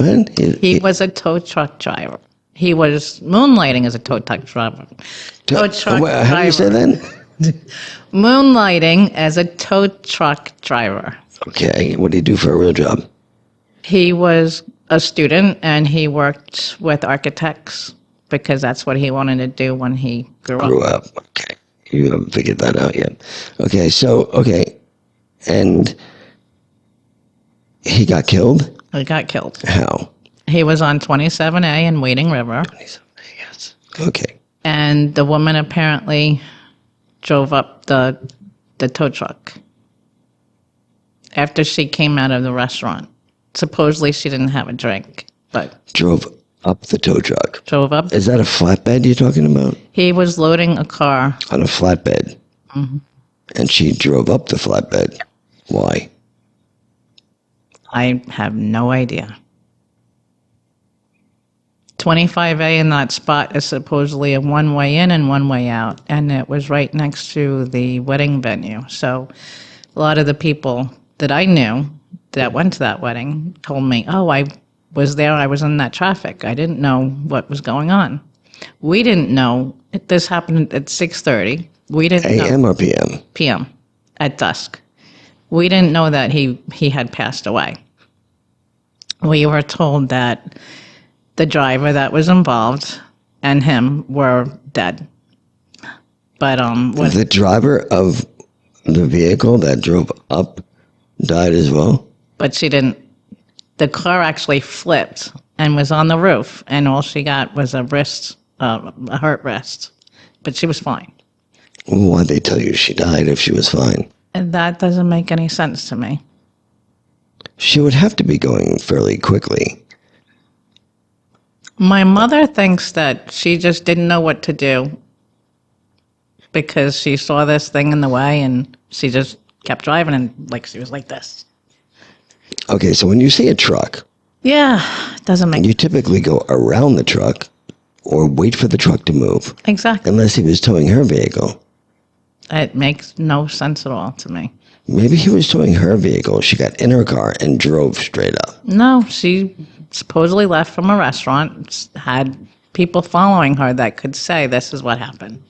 [SPEAKER 2] He was a tow truck driver. He was moonlighting as a tow truck driver. Tow truck driver.
[SPEAKER 1] How do you say that?
[SPEAKER 2] Moonlighting as a tow truck driver.
[SPEAKER 1] Okay. What do you do for a real job?
[SPEAKER 2] He was a student and he worked with architects because that's what he wanted to do when he grew up.
[SPEAKER 1] Okay. You haven't figured that out yet. Okay. Okay. And he got killed?
[SPEAKER 2] He got killed.
[SPEAKER 1] How?
[SPEAKER 2] He was on 27A in Wading River.
[SPEAKER 1] Yes. Okay.
[SPEAKER 2] And the woman apparently drove up the tow truck after she came out of the restaurant. Supposedly she didn't have a drink, but
[SPEAKER 1] Drove up the tow truck.
[SPEAKER 2] drove up.
[SPEAKER 1] Is that a flatbed you're talking about?
[SPEAKER 2] He was loading a car.
[SPEAKER 1] On a flatbed. Mm-hmm. And she drove up the flatbed. Why?
[SPEAKER 2] I have no idea. 25A in that spot is supposedly a one-way in and one-way out, and it was right next to the wedding venue. So a lot of the people that I knew that went to that wedding told me, oh, I was there, I was in that traffic. I didn't know what was going on. We didn't know. This happened at 6:30. We didn't know.
[SPEAKER 1] AM or PM?
[SPEAKER 2] PM, at dusk. We didn't know that he had passed away. We were told that the driver that was involved and him were dead. But
[SPEAKER 1] The driver of the vehicle that drove up died as well?
[SPEAKER 2] but she didn't. The car actually flipped and was on the roof, and all she got was a hurt wrist. But she was fine.
[SPEAKER 1] Why'd they tell you she died if she was fine?
[SPEAKER 2] And that doesn't make any sense to me.
[SPEAKER 1] She would have to be going fairly quickly.
[SPEAKER 2] My mother thinks that she just didn't know what to do because she saw this thing in the way and she just kept driving and she was like this.
[SPEAKER 1] Okay, so when you see a truck,
[SPEAKER 2] Yeah, it doesn't make
[SPEAKER 1] you typically go around the truck or wait for the truck to move,
[SPEAKER 2] exactly.
[SPEAKER 1] unless he was towing her vehicle.
[SPEAKER 2] It makes no sense at all to me.
[SPEAKER 1] Maybe he was towing her vehicle. She got in her car and drove straight up.
[SPEAKER 2] No, she supposedly left from a restaurant, had people following her that could say this is what happened.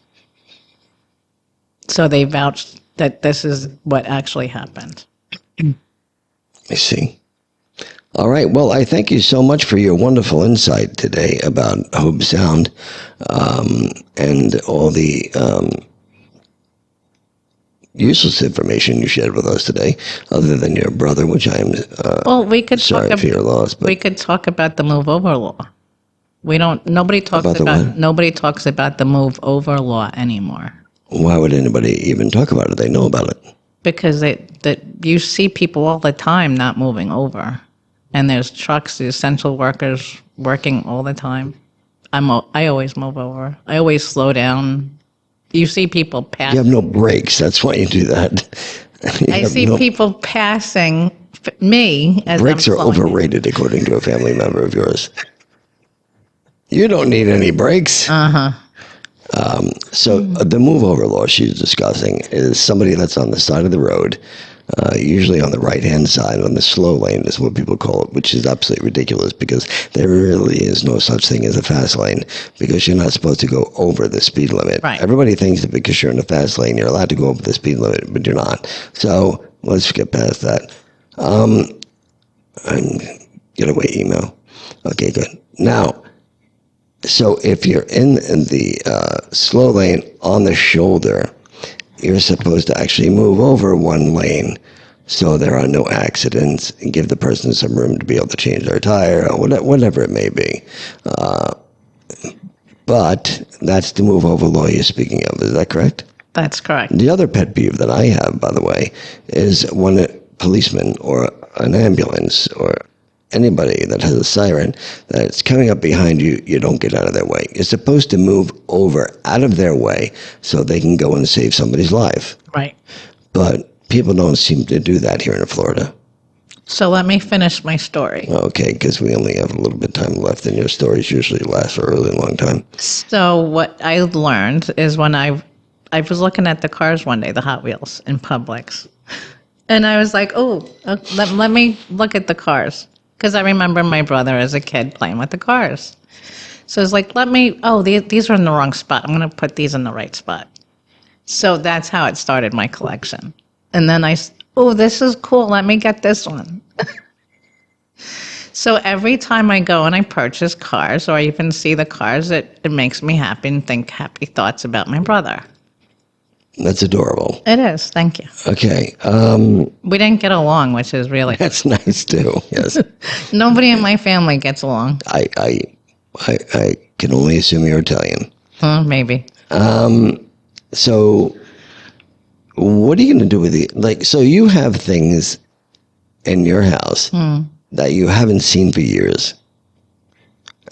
[SPEAKER 2] So they vouched that this is what actually happened.
[SPEAKER 1] I see. All right. Well, I thank you so much for your wonderful insight today about home sound and all the useless information you shared with us today, other than your brother, which I am
[SPEAKER 2] Well, we could
[SPEAKER 1] sorry
[SPEAKER 2] talk.
[SPEAKER 1] for your loss. But
[SPEAKER 2] We could talk about the move over law. We don't. Nobody talks
[SPEAKER 1] About the
[SPEAKER 2] about.
[SPEAKER 1] what?
[SPEAKER 2] Nobody talks about the move over law anymore
[SPEAKER 1] why would anybody even talk about it? They know about it.
[SPEAKER 2] because that you see people all the time not moving over, and there's trucks, the essential workers working all the time. I always move over. I always slow down. You see people pass.
[SPEAKER 1] You have no brakes. That's why you do that. You
[SPEAKER 2] I
[SPEAKER 1] have
[SPEAKER 2] see
[SPEAKER 1] no-
[SPEAKER 2] people passing me as
[SPEAKER 1] Brakes
[SPEAKER 2] I'm
[SPEAKER 1] are
[SPEAKER 2] slowing down.
[SPEAKER 1] overrated, according to a family member of yours. You don't need any brakes. So the move over law she's discussing is somebody that's on the side of the road, usually on the right-hand side, on the slow lane is what people call it, which is absolutely ridiculous because there really is no such thing as a fast lane because you're not supposed to go over the speed limit.
[SPEAKER 2] Right.
[SPEAKER 1] Everybody thinks that because you're in a fast lane, you're allowed to go over the speed limit, but you're not. So let's get past that. Getaway email. Okay, good. Now, so if you're in the slow lane on the shoulder, you're supposed to actually move over one lane so there are no accidents and give the person some room to be able to change their tire or whatever it may be. But that's the move over law you're speaking of. Is that correct?
[SPEAKER 2] That's correct.
[SPEAKER 1] The other pet peeve that I have, by the way, is when a policeman or an ambulance or anybody that has a siren that's coming up behind you, you don't get out of their way. You're supposed to move over out of their way so they can go and save somebody's life.
[SPEAKER 2] Right.
[SPEAKER 1] But people don't seem to do that here in Florida.
[SPEAKER 2] So let me finish my story.
[SPEAKER 1] Okay, because we only have a little bit of time left, and your stories usually last for a really long time.
[SPEAKER 2] So what I learned is when I was looking at the cars one day, the Hot Wheels in Publix, and I was like, let me look at the cars. Because I remember my brother as a kid playing with the cars. So it's like, these are in the wrong spot. I'm going to put these in the right spot. So that's how it started my collection. And then this is cool. Let me get this one. So every time I go and I purchase cars or I even see the cars, it makes me happy and think happy thoughts about my brother.
[SPEAKER 1] That's adorable.
[SPEAKER 2] It is. Thank you.
[SPEAKER 1] Okay,
[SPEAKER 2] We didn't get along, which is really...
[SPEAKER 1] that's nice too. Yes,
[SPEAKER 2] Nobody in my family gets along.
[SPEAKER 1] I can only assume you're Italian.
[SPEAKER 2] Maybe.
[SPEAKER 1] So, what are you going to do with so you have things in your house that you haven't seen for years,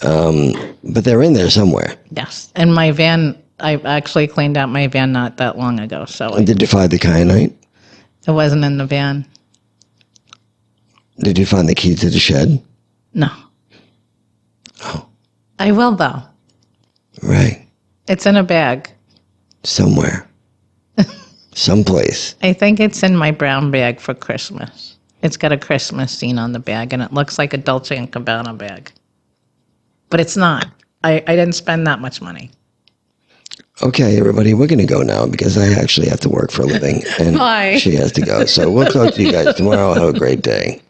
[SPEAKER 1] but they're in there somewhere.
[SPEAKER 2] Yes. And my van, I actually cleaned out my van not that long ago, so
[SPEAKER 1] Did you find the kyanite?
[SPEAKER 2] it wasn't in the van.
[SPEAKER 1] Did you find the key to the shed?
[SPEAKER 2] No.
[SPEAKER 1] Oh.
[SPEAKER 2] I will, though.
[SPEAKER 1] Right.
[SPEAKER 2] It's in a bag.
[SPEAKER 1] Somewhere. Someplace.
[SPEAKER 2] I think it's in my brown bag for Christmas. It's got a Christmas scene on the bag, and it looks like a Dolce & Gabbana bag. But it's not. I didn't spend that much money.
[SPEAKER 1] Okay, everybody, we're going to go now because I actually have to work for a living, and
[SPEAKER 2] Bye.
[SPEAKER 1] she has to go. So we'll talk to you guys tomorrow. Have a great day.